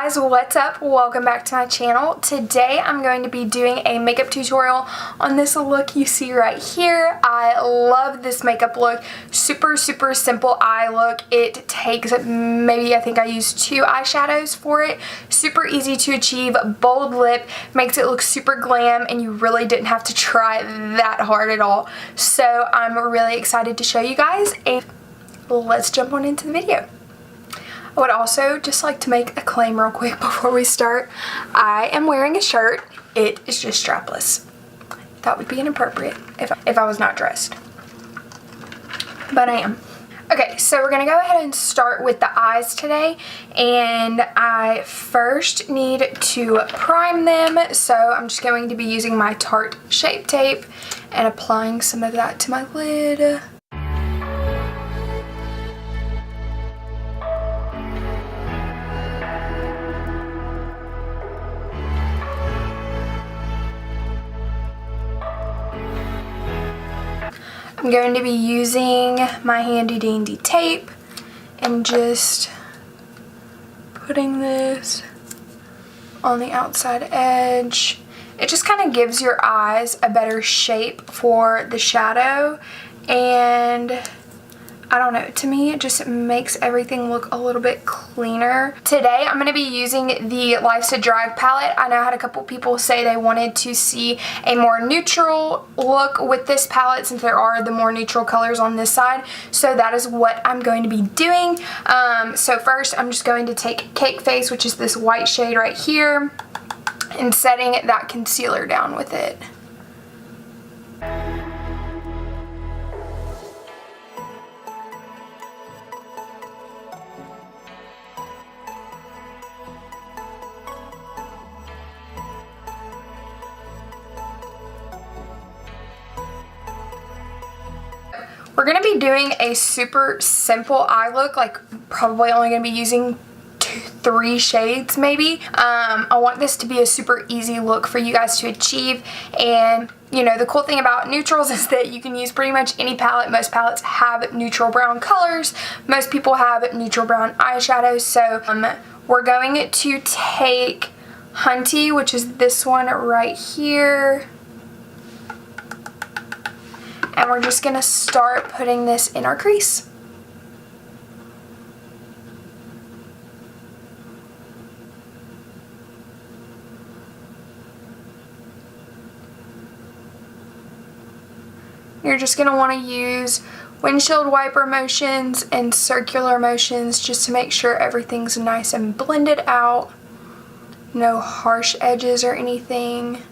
guys, what's up? Welcome back to my channel. Today I'm going to be doing a makeup tutorial on this look you see right here. I love this makeup look. Super simple eye look. It takes maybe I think I used 2 eyeshadows for it. Super easy to achieve, bold lip, makes it look super glam, and you really didn't have to try that hard at all. So I'm really excited to show you guys, and let's jump on into the video. I would also just like to make a claim real quick before we start. I am wearing a shirt. It is just strapless. That would be inappropriate if I was not dressed. But I am. Okay, so we're going to go ahead and start with the eyes today. And I first need to prime them. So I'm just going to be using my Tarte Shape Tape and applying some of that to my lid. I'm going to be using my handy dandy tape and just putting this on the outside edge. It just kind of gives your eyes a better shape for the shadow, and I don't know, to me it just makes everything look a little bit cleaner. Today I'm going to be using the Life's a Drag palette. I know I had a couple people say they wanted to see a more neutral look with this palette since there are the more neutral colors on this side. So that is what I'm going to be doing. So first I'm just going to take Cake Face, which is this white shade right here, and setting that concealer down with it. We're going to be doing a super simple eye look, like probably only going to be using 3 shades maybe. I want this to be a super easy look for you guys to achieve, and you know, the cool thing about neutrals is that you can use pretty much any palette. Most palettes have neutral brown colors. Most people have neutral brown eyeshadows. So we're going to take Hunty, which is this one right here. And we're just going to start putting this in our crease. You're just going to want to use windshield wiper motions and circular motions just to make sure everything's nice and blended out. No harsh edges or anything.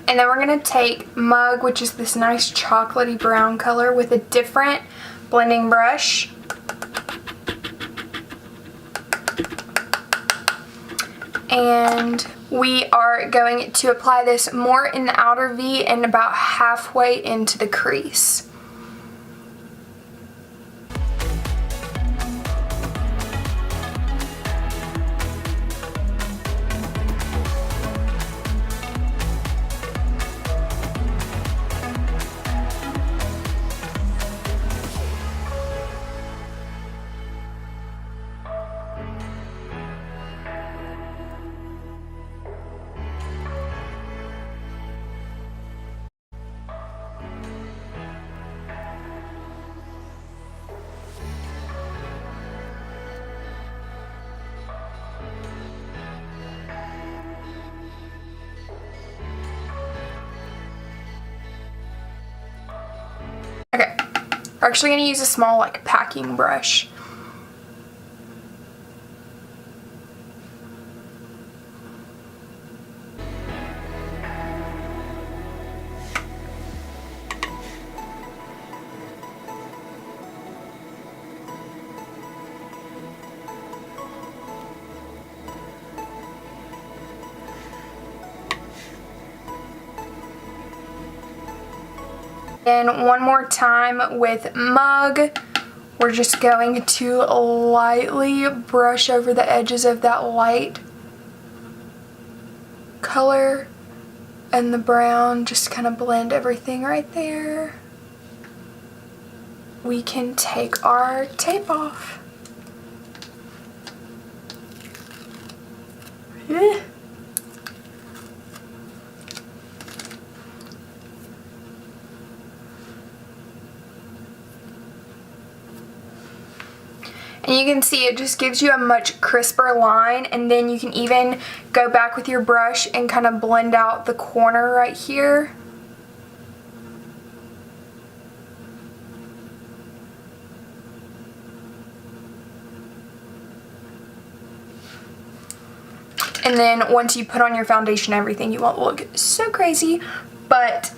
And then we're going to take Mug, which is this nice chocolatey brown color, with a different blending brush. And we are going to apply this more in the outer V and about halfway into the crease. Okay, we're actually going to use a small like packing brush. And one more time with Mug, we're just going to lightly brush over the edges of that light color and the brown, just kind of blend everything right there. We can take our tape off. And you can see it just gives you a much crisper line, and then you can even go back with your brush and kind of blend out the corner right here. And then once you put on your foundation and everything, you won't look so crazy, but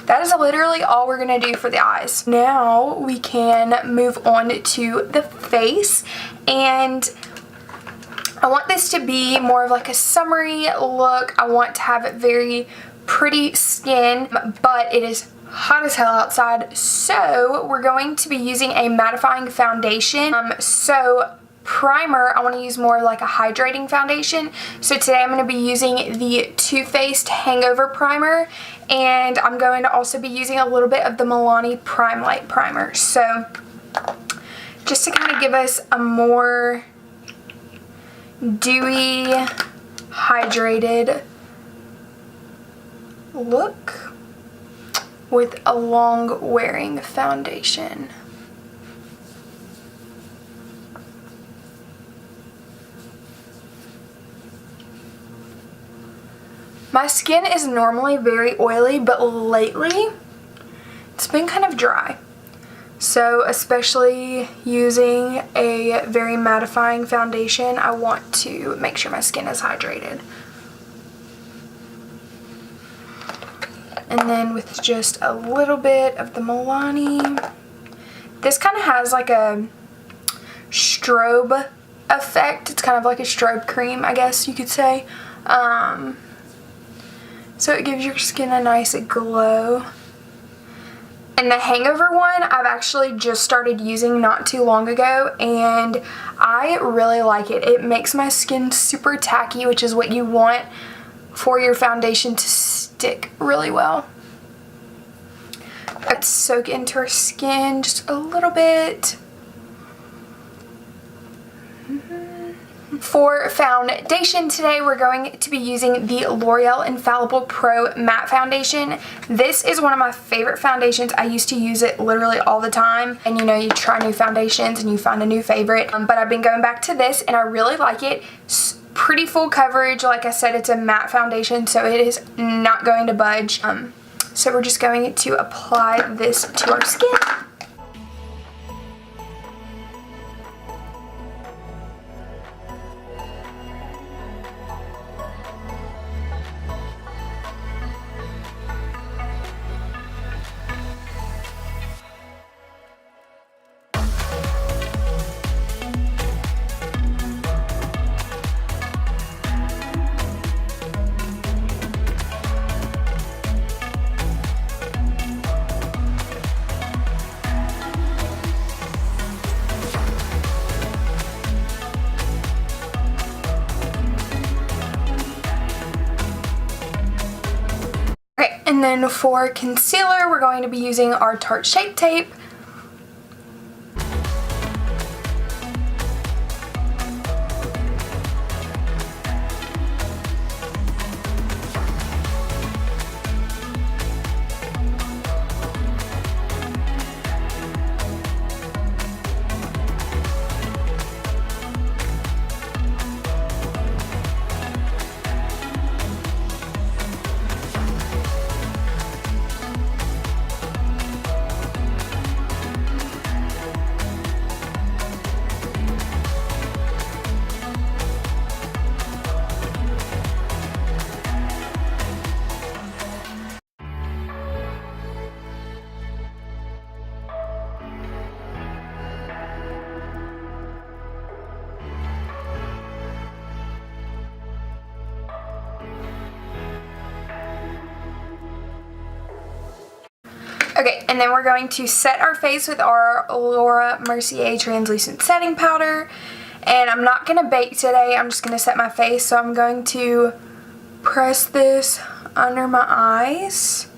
that is literally all we're going to do for the eyes. Now we can move on to the face, and I want this to be more of like a summery look. I want to have very pretty skin, but it is hot as hell outside, so we're going to be using a mattifying foundation. So primer, I want to use more like a hydrating foundation. So today I'm going to be using the Too Faced Hangover Primer, and I'm going to also be using a little bit of the Milani Prime Light Primer. So just to kind of give us a more dewy, hydrated look with a long wearing foundation. My skin is normally very oily, but lately it's been kind of dry. So especially using a very mattifying foundation, I want to make sure my skin is hydrated. And then with just a little bit of the Milani, this kind of has like a strobe effect. It's kind of like a strobe cream, I guess you could say. So it gives your skin a nice glow. And the Hangover one, I've actually just started using not too long ago, and I really like it. It makes my skin super tacky, which is what you want for your foundation to stick really well. Let's soak into our skin just a little bit. For foundation today, we're going to be using the L'Oreal Infallible Pro Matte Foundation. This is one of my favorite foundations. I used to use it literally all the time. And you know, you try new foundations and you find a new favorite. But I've been going back to this and I really like it. Pretty full coverage. Like I said, it's a matte foundation, so it is not going to budge. So we're just going to apply this to our skin. And then for concealer, we're going to be using our Tarte Shape Tape. Okay, and then we're going to set our face with our Laura Mercier translucent setting powder. And I'm not going to bake today, I'm just going to set my face. So I'm going to press this under my eyes.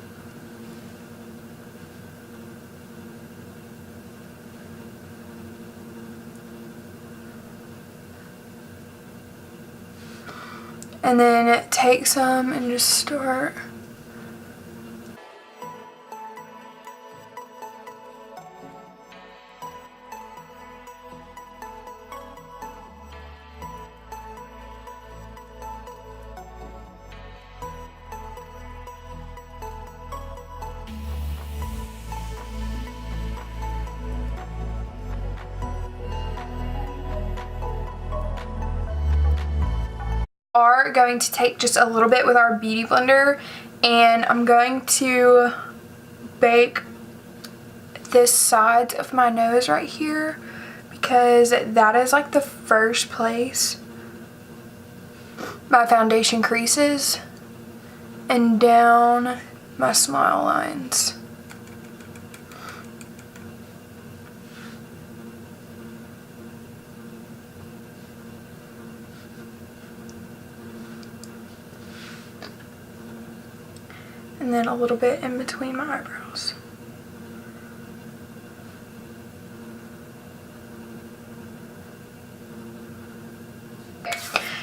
And then take some and just start. Are going to take just a little bit with our beauty blender, and I'm going to bake this side of my nose right here because that is like the first place my foundation creases, and down my smile lines. And then a little bit in between my eyebrows.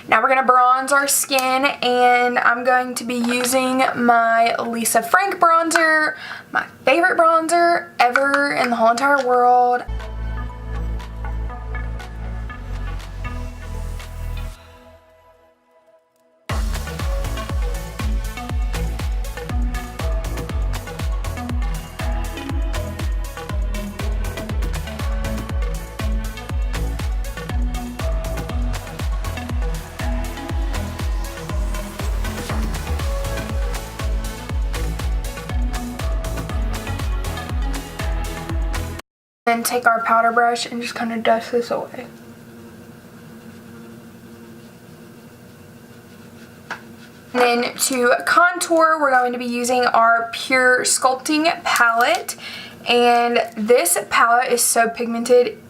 Now we're going to bronze our skin, and I'm going to be using my Lisa Frank bronzer, my favorite bronzer ever in the whole entire world. Then take our powder brush and just kind of dust this away. And then to contour, we're going to be using our Pure Sculpting palette. And this palette is so pigmented.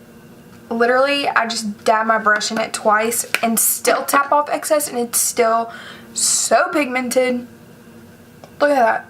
Literally, I just dab my brush in it twice and still tap off excess, and it's still so pigmented. Look at that.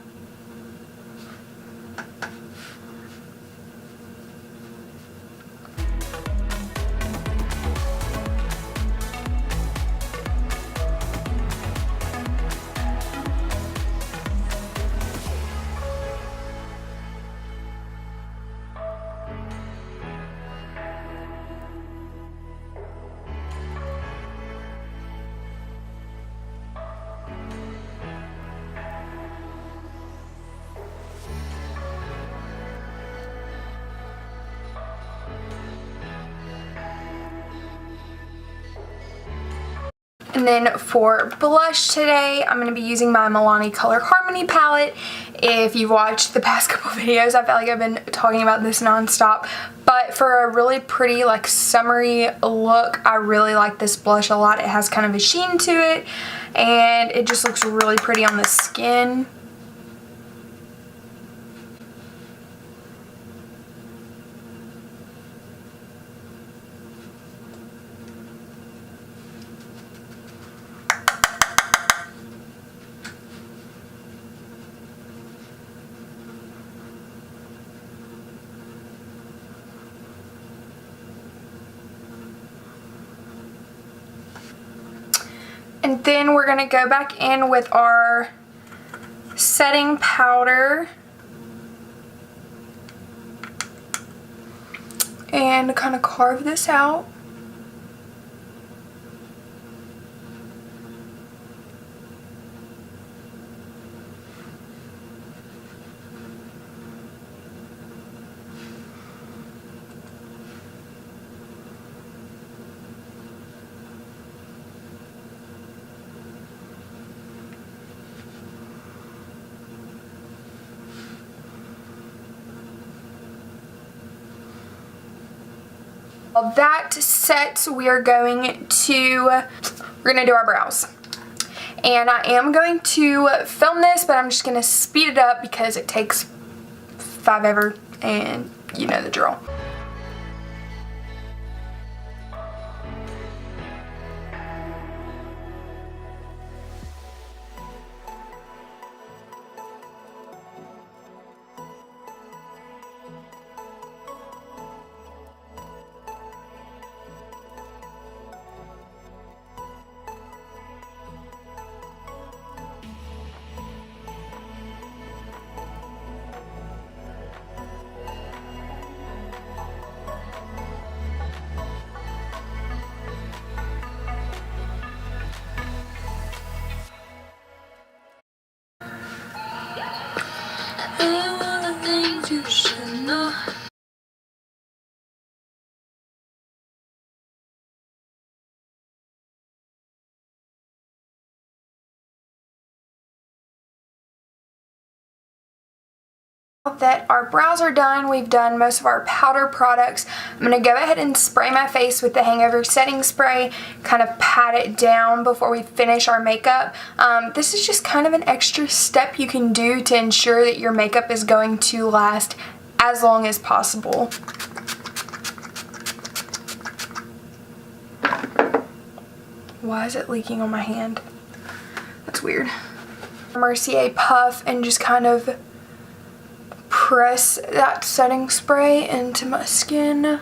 And then for blush today, I'm going to be using my Milani Color Harmony palette. If you've watched the past couple videos, I feel like I've been talking about this nonstop. But for a really pretty, like, summery look, I really like this blush a lot. It has kind of a sheen to it, and it just looks really pretty on the skin. And then we're going to go back in with our setting powder and kind of carve this out. While that sets, we're going to do our brows. And I am going to film this, but I'm just going to speed it up because it takes 5 ever, and you know the drill. You should know. That our brows are done, we've done most of our powder products. I'm going to go ahead and spray my face with the Hangover setting spray, kind of pat it down before we finish our makeup. This is just kind of an extra step you can do to ensure that your makeup is going to last as long as possible. Why is it leaking on my hand? That's weird. Mercier puff and just kind of press that setting spray into my skin.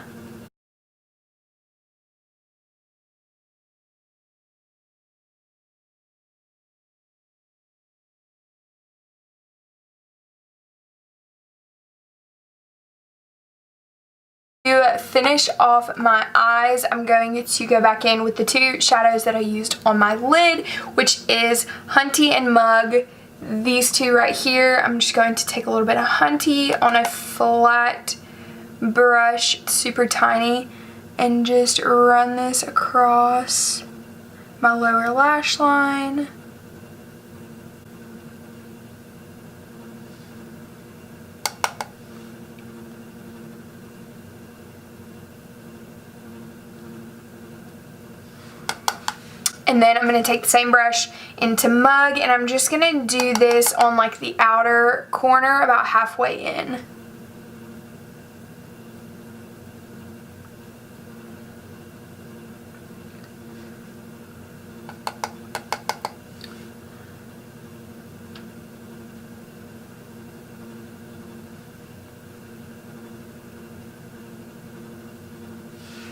To finish off my eyes, I'm going to go back in with the two shadows that I used on my lid, which is Hunty and Mug. These two right here, I'm just going to take a little bit of Hunty on a flat brush, super tiny, and just run this across my lower lash line. And then I'm going to take the same brush into Mug, and I'm just going to do this on like the outer corner about halfway in.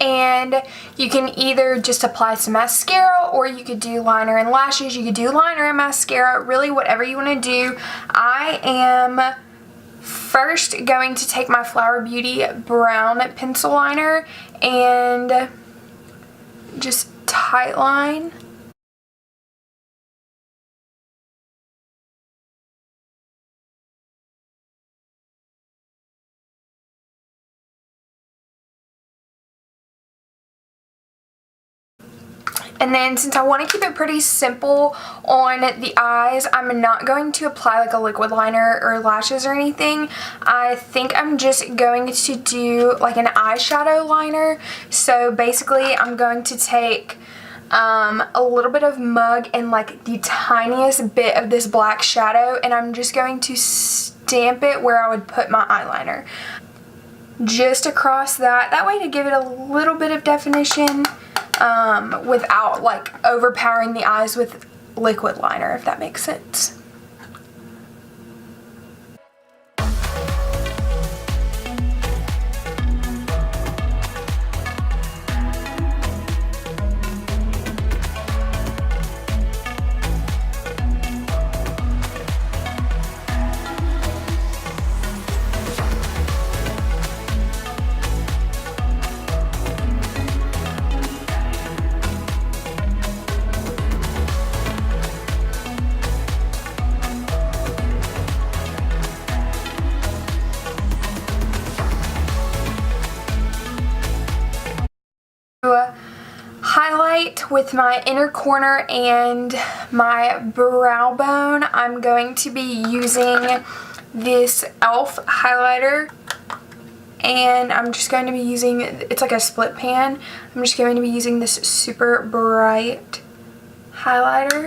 And you can either just apply some mascara, or you could do liner and lashes. You could do liner and mascara, really whatever you want to do. I am first going to take my Flower Beauty brown pencil liner and just tight line. And then since I want to keep it pretty simple on the eyes, I'm not going to apply like a liquid liner or lashes or anything. I think I'm just going to do like an eyeshadow liner. So basically I'm going to take a little bit of Mug and like the tiniest bit of this black shadow, and I'm just going to stamp it where I would put my eyeliner. Just across that way to give it a little bit of definition. Without like overpowering the eyes with liquid liner, if that makes sense. Highlight with my inner corner and my brow bone, I'm going to be using this e.l.f. highlighter, and I'm just going to be using, it's like a split pan, I'm just going to be using this super bright highlighter.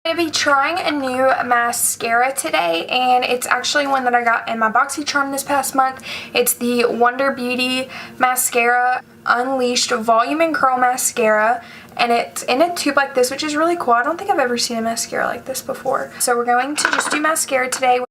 I'm going to be trying a new mascara today, and it's actually one that I got in my BoxyCharm this past month. It's the Wonder Beauty Mascara Unleashed Volume and Curl Mascara, and it's in a tube like this, which is really cool. I don't think I've ever seen a mascara like this before. So we're going to just do mascara today.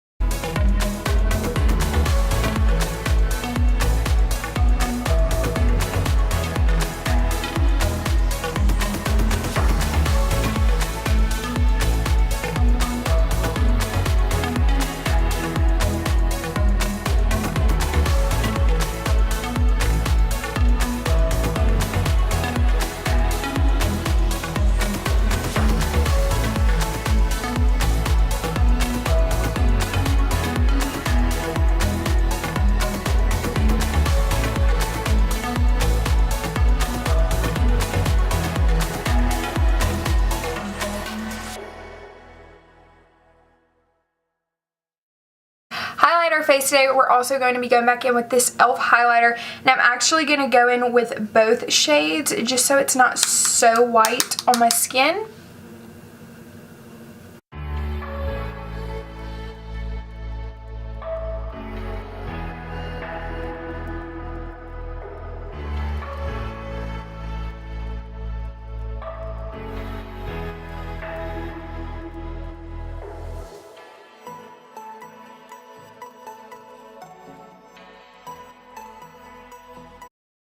Highlight our face today. We're also going to be going back in with this e.l.f. highlighter, and I'm actually going to go in with both shades just so it's not so white on my skin.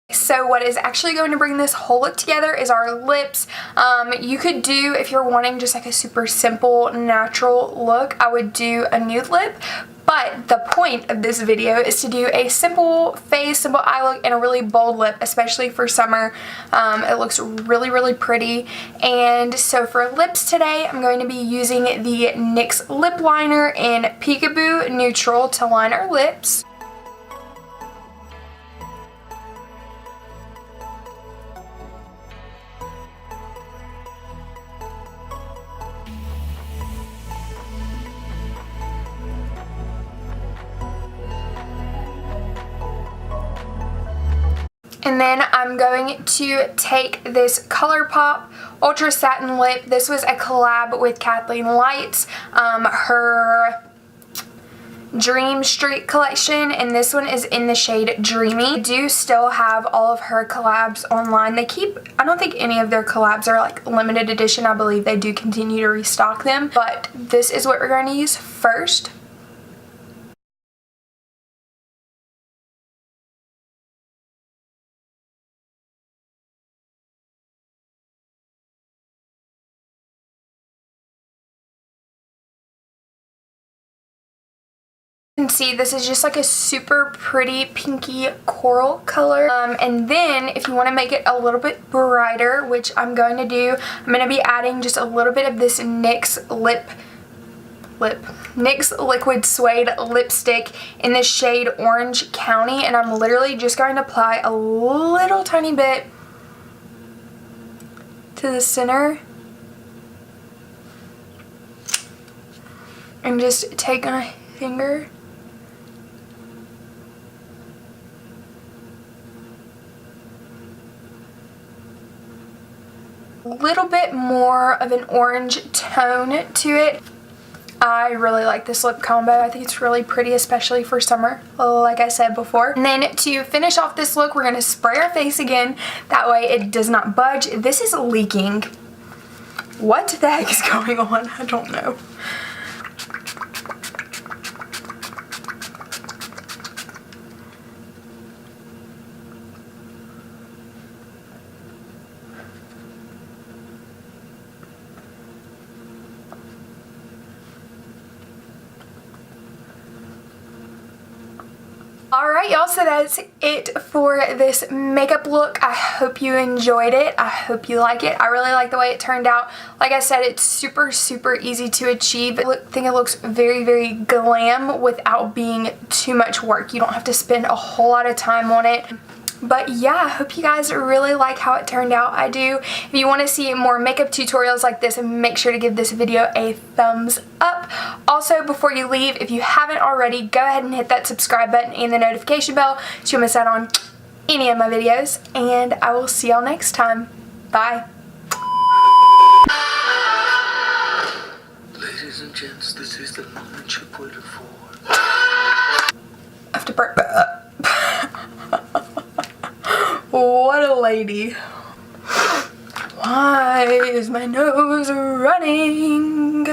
So what is actually going to bring this whole look together is our lips. You could do, if you're wanting just like a super simple, natural look, I would do a nude lip. But the point of this video is to do a simple face, simple eye look, and a really bold lip, especially for summer. It looks really, really pretty. And so for lips today, I'm going to be using the NYX lip liner in Peekaboo Neutral to line our lips. And then I'm going to take this ColourPop Ultra Satin Lip. This was a collab with Kathleen Lights, her Dream Street collection, and this one is in the shade Dreamy. I do still have all of her collabs online. I don't think any of their collabs are like limited edition. I believe they do continue to restock them, but this is what we're going to use first. You can see this is just like a super pretty pinky coral color, and then if you want to make it a little bit brighter, which I'm going to do, I'm going to be adding just a little bit of this NYX NYX Liquid Suede lipstick in the shade Orange County, and I'm literally just going to apply a little tiny bit to the center and just take my finger . Little bit more of an orange tone to it. I really like this lip combo. I think it's really pretty, especially for summer, like I said before. And then to finish off this look, we're going to spray our face again. That way it does not budge. This is leaking. What the heck is going on? I don't know. Alright y'all, so that's it for this makeup look. I hope you enjoyed it. I hope you like it. I really like the way it turned out. Like I said, it's super, super easy to achieve. I think it looks very, very glam without being too much work. You don't have to spend a whole lot of time on it. But yeah, I hope you guys really like how it turned out. I do. If you want to see more makeup tutorials like this, make sure to give this video a thumbs up. Also, before you leave, if you haven't already, go ahead and hit that subscribe button and the notification bell so you don't miss out on any of my videos. And I will see y'all next time. Bye. gents, this is the moment you've waited for. I have to burp. What a lady. Why is my nose running?